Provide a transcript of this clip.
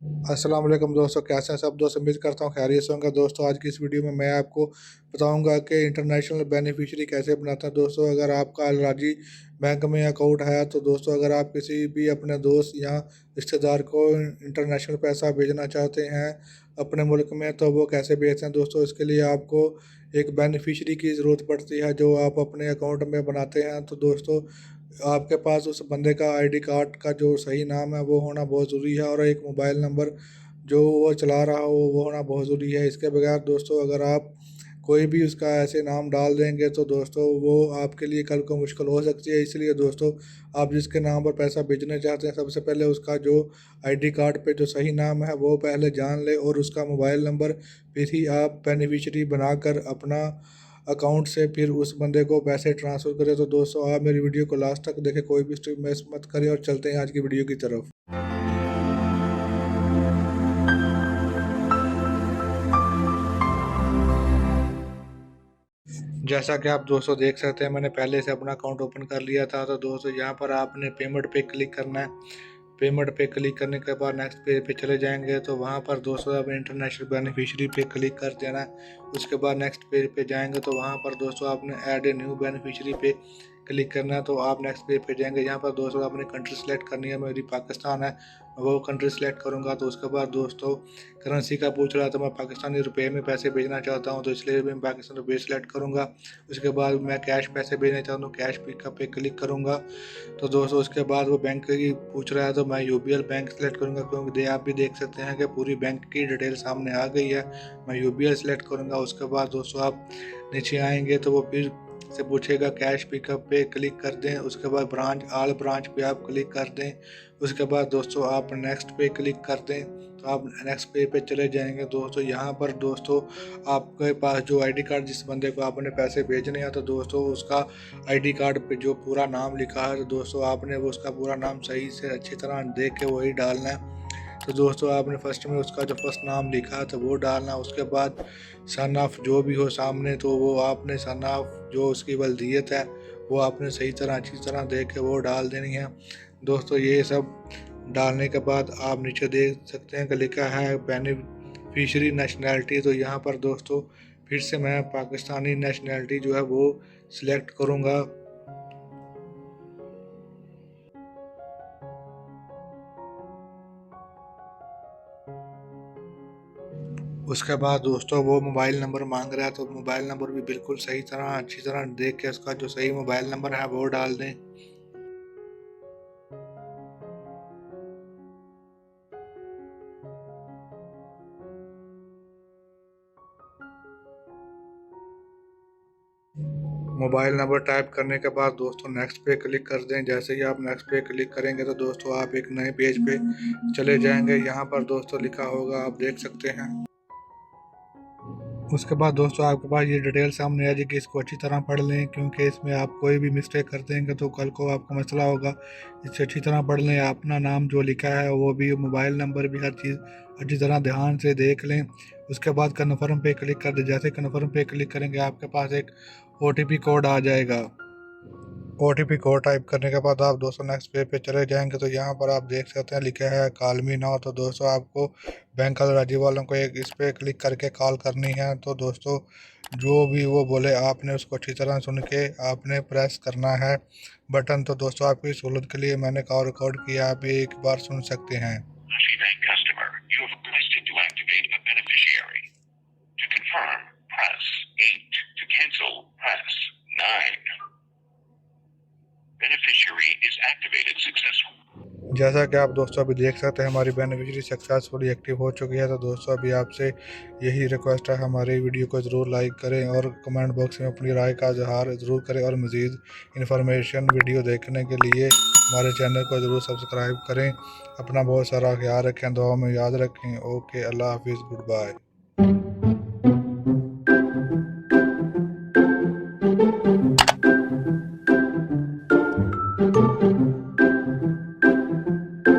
अस्सलाम वालेकुम दोस्तों, कैसे हैं सब दोस्त। उम्मीद करता हूँ खैरियत से होंगे। दोस्तों आज की इस वीडियो में मैं आपको बताऊंगा कि इंटरनेशनल बेनिफिशियरी कैसे बनाते हैं। दोस्तों अगर आपका अलराजी बैंक में अकाउंट है तो दोस्तों अगर आप किसी भी अपने दोस्त या रिश्तेदार को इंटरनेशनल पैसा भेजना चाहते हैं अपने मुल्क में, तो वो कैसे भेजते हैं। दोस्तों इसके लिए आपको एक बेनिफिशियरी की ज़रूरत पड़ती है जो आप अपने अकाउंट में बनाते हैं। तो दोस्तों आपके पास उस बंदे का आईडी कार्ड का जो सही नाम है वो होना बहुत ज़रूरी है, और एक मोबाइल नंबर जो वो चला रहा हो वो होना बहुत ज़रूरी है। इसके बगैर दोस्तों अगर आप कोई भी उसका ऐसे नाम डाल देंगे तो दोस्तों वो आपके लिए कल को मुश्किल हो सकती है। इसलिए दोस्तों आप जिसके नाम पर पैसा भेजने चाहते हैं सबसे पहले उसका जो आईडी कार्ड पे जो सही नाम है वो पहले जान ले, और उसका मोबाइल नंबर, फिर ही आप बेनिफिशियरी बनाकर अपना अकाउंट से फिर उस बंदे को पैसे ट्रांसफ़र करें। तो दोस्तों आप मेरी वीडियो को लास्ट तक देखें, कोई भी स्टेप मिस मत करें, और चलते हैं आज की वीडियो की तरफ। जैसा कि आप दोस्तों देख सकते हैं मैंने पहले से अपना अकाउंट ओपन कर लिया था। तो दोस्तों यहाँ पर आपने पेमेंट पे क्लिक करना है। पेमेंट पे क्लिक करने के बाद नेक्स्ट पेज पे चले जाएंगे तो वहाँ पर दोस्तों आप इंटरनेशनल बेनिफिशियरी पे क्लिक कर देना है। उसके बाद नेक्स्ट पेज पे जाएंगे तो वहाँ पर दोस्तों आपने ऐड ए न्यू बेनिफिशियरी पे क्लिक करना है। तो आप नेक्स्ट पेज पे जाएंगे, यहाँ पर दोस्तों आपने कंट्री सेलेक्ट करनी है। मेरी पाकिस्तान है, वो कंट्री सेलेक्ट करूँगा। तो उसके बाद दोस्तों करेंसी का पूछ रहा है तो मैं पाकिस्तानी रुपए में पैसे भेजना चाहता हूँ, तो इसलिए मैं पाकिस्तानी रुपये सेलेक्ट करूँगा। उसके बाद मैं कैश पैसे भेजना चाहता हूँ, कैश पिकअप पे क्लिक करूँगा। तो दोस्तों उसके बाद वो बैंक की पूछ रहा है तो मैं यूबीएल बैंक सेलेक्ट करूँगा, क्योंकि आप भी देख सकते हैं कि पूरी बैंक की डिटेल सामने आ गई है। मैं यूबीएल सेलेक्ट करूँगा। उसके बाद दोस्तों आप नीचे आएंगे तो वो फिर से पूछेगा कैश पिकअप पे क्लिक कर दें। उसके बाद ब्रांच ऑल ब्रांच पे आप क्लिक कर दें। उसके बाद दोस्तों आप नेक्स्ट पे क्लिक कर दें तो आप नेक्स्ट पे चले जाएंगे। दोस्तों यहाँ पर दोस्तों आपके पास जो आईडी कार्ड जिस बंदे को आपने पैसे भेजने हैं तो दोस्तों उसका आईडी कार्ड पे जो पूरा नाम लिखा है तो दोस्तों आपने वो उसका पूरा नाम सही से अच्छी तरह देख के वही डालना है। तो दोस्तों आपने फर्स्ट में उसका जो फर्स्ट नाम लिखा है तो वो डालना। उसके बाद सन ऑफ जो भी हो सामने तो वो आपने सन ऑफ जो उसकी वल्दियत है वो आपने सही तरह अच्छी तरह देख के वो डाल देनी है। दोस्तों ये सब डालने के बाद आप नीचे देख सकते हैं कि लिखा है बेनिफिशियरी नेशनैलिटी। तो यहाँ पर दोस्तों फिर से मैं पाकिस्तानी नेशनैलिटी जो है वो सिलेक्ट करूँगा। उसके बाद दोस्तों वो मोबाइल नंबर मांग रहा है तो मोबाइल नंबर भी बिल्कुल सही तरह अच्छी तरह देख के उसका जो सही मोबाइल नंबर है वो डाल दें। मोबाइल नंबर टाइप करने के बाद दोस्तों नेक्स्ट पे क्लिक कर दें। जैसे ही आप नेक्स्ट पे क्लिक करेंगे तो दोस्तों आप एक नए पेज पे चले जाएंगे। यहाँ पर दोस्तों लिखा होगा आप देख सकते हैं। उसके बाद दोस्तों आपके पास ये डिटेल सामने आ जाएगी, इसको अच्छी तरह पढ़ लें क्योंकि इसमें आप कोई भी मिस्टेक कर देंगे तो कल को आपको मसला होगा। इसे अच्छी तरह पढ़ लें, अपना नाम जो लिखा है वो भी, मोबाइल नंबर भी, हर चीज़ अच्छी तरह ध्यान से देख लें। उसके बाद कन्फर्म पे क्लिक कर दें। जैसे कन्फर्म पे क्लिक करेंगे आपके पास एक OTP कोड आ जाएगा। OTP कोड टाइप करने के बाद आप दोस्तों नेक्स्ट पेज पे चले जाएंगे तो यहाँ पर आप देख सकते हैं लिखा है कॉल मी नाउ। तो दोस्तों आपको बैंक अलराजी वालों को एक इस पे क्लिक करके कॉल करनी है। तो दोस्तों जो भी वो बोले आपने उसको अच्छी तरह सुन के आपने प्रेस करना है बटन। तो दोस्तों आपकी सहूलत के लिए मैंने कॉल रिकॉर्ड किया, आप एक बार सुन सकते हैं। जैसा कि आप दोस्तों अभी देख सकते हैं हमारी बेनिफिशियरी सक्सेसफुली एक्टिव हो चुकी है। तो दोस्तों अभी आपसे यही रिक्वेस्ट है, हमारी वीडियो को ज़रूर लाइक करें और कमेंट बॉक्स में अपनी राय का इजहार ज़रूर करें, और मज़ीद इन्फॉर्मेशन वीडियो देखने के लिए हमारे चैनल को ज़रूर सब्सक्राइब करें। अपना बहुत सारा ख्याल रखें, दुआ में याद रखें। ओके, अल्लाह हाफिज़, गुड बाय।